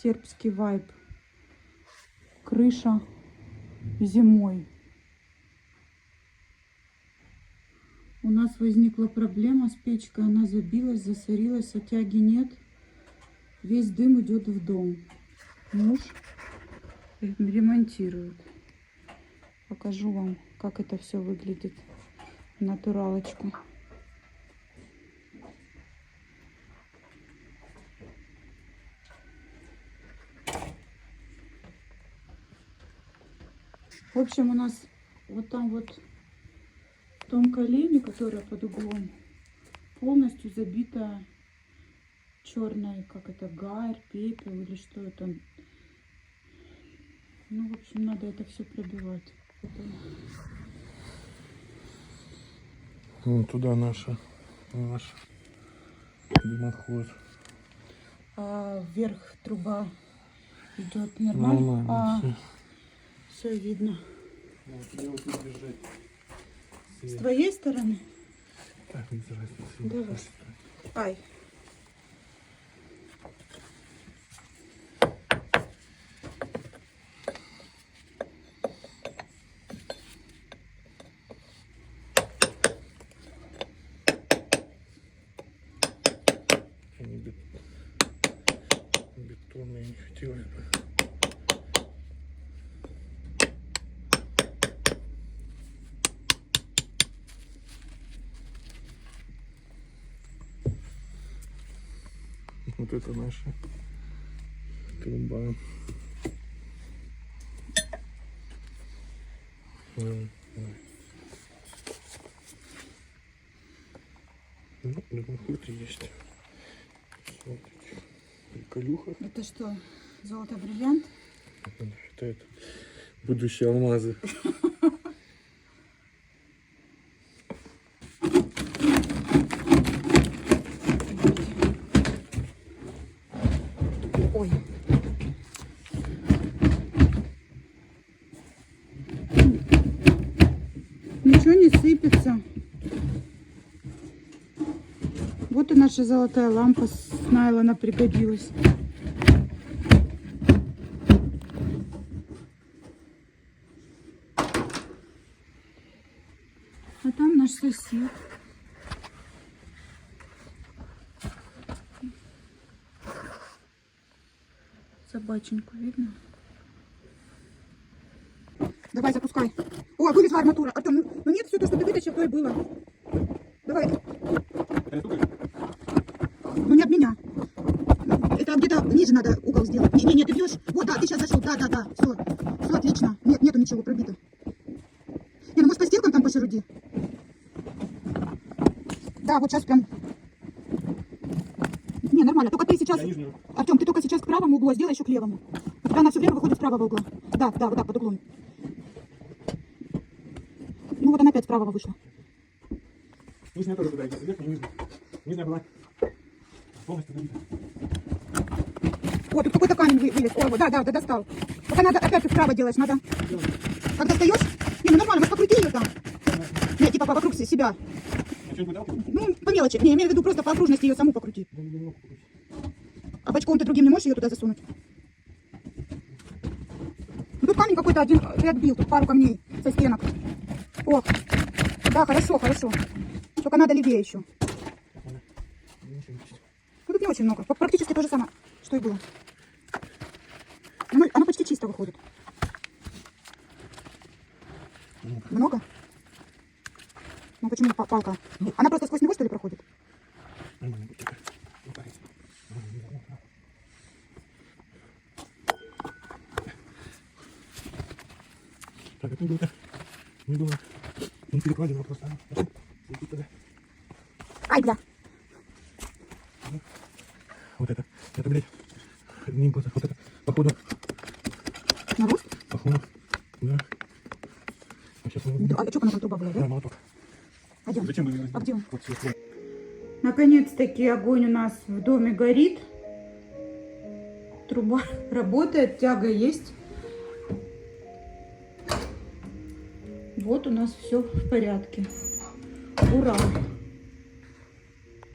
Сербский вайб. Крыша зимой. У нас возникла проблема с печкой. Она забилась, засорилась, а тяги нет. Весь дым идет в дом. Муж ремонтирует. Покажу вам, как это все выглядит. Натуралочку. В общем, у нас вот там вот в том колене, которое под углом, полностью забита черная, как это, гарь, пепел или что это. Ну, в общем, надо это все пробивать. Вон туда наш дымоход. А вверх труба идет нормально. Нормально. Все видно. Вот, я вот тут бежать. С твоей стороны? Так, без разницы. Давай. Ай. Они бетонные не хотелось бы. Вот это наша труба. Ну, дымоход есть. Смотрите. Приколюха. Это что, золото бриллиант? Это будущие алмазы. Ой. Ничего не сыпется. Вот и наша золотая лампа с найлона пригодилась. А там наш сосед. Собаченьку видно? Давай, запускай. О, вылезла арматура. Артем, ну нет, все то, что ты вытащил, то и было. Давай. Ну не от меня. Это где-то ниже надо угол сделать. Не, ты бьешь. Вот, да, ты сейчас зашел. Да. Все, отлично. Нету ничего пробито. Не, ну может по стенкам там пошеруди. Да, вот сейчас прям. Не, нормально. Только ты сейчас... Артем, ты только сейчас к правому углу, а сделай еще к левому. У тебя она все время выходит с правого угла. Да, вот так, под углом. Ну вот она опять с правого вышла. Нижняя тоже туда идет, вверх, нижняя. Нижняя была полностью забита. Вот, тут какой-то камень вылез. Ой, да, достал. Только надо опять ты вправо делаешь, надо. Как достаешь? Не, ну нормально, может покрути ее там. Не, типа вокруг себя. Ну, по мелочи. Не, я имею в виду просто по окружности ее саму покрути. А бочком ты другим не можешь ее туда засунуть? Ну, тут камень какой-то один ты отбил, тут пару камней со стенок. О, да, хорошо. Только надо левее еще. Ну, тут не очень много. Практически то же самое, что и было. Оно почти чисто выходит. Много? Ну, почему палка? Она просто сквозь него, что ли, проходит? Так, это не было. Не перекладывала просто. Ай, бля. Вот это, блядь, не вот это, походу. На рост? Походу, да. А сейчас мы... А что она там труба была, да? Да, молоток. Пойдем. Зачем мы ее... А где он? Вот все. Наконец-таки огонь у нас в доме горит. Труба работает, тяга есть. Вот у нас все в порядке. Ура!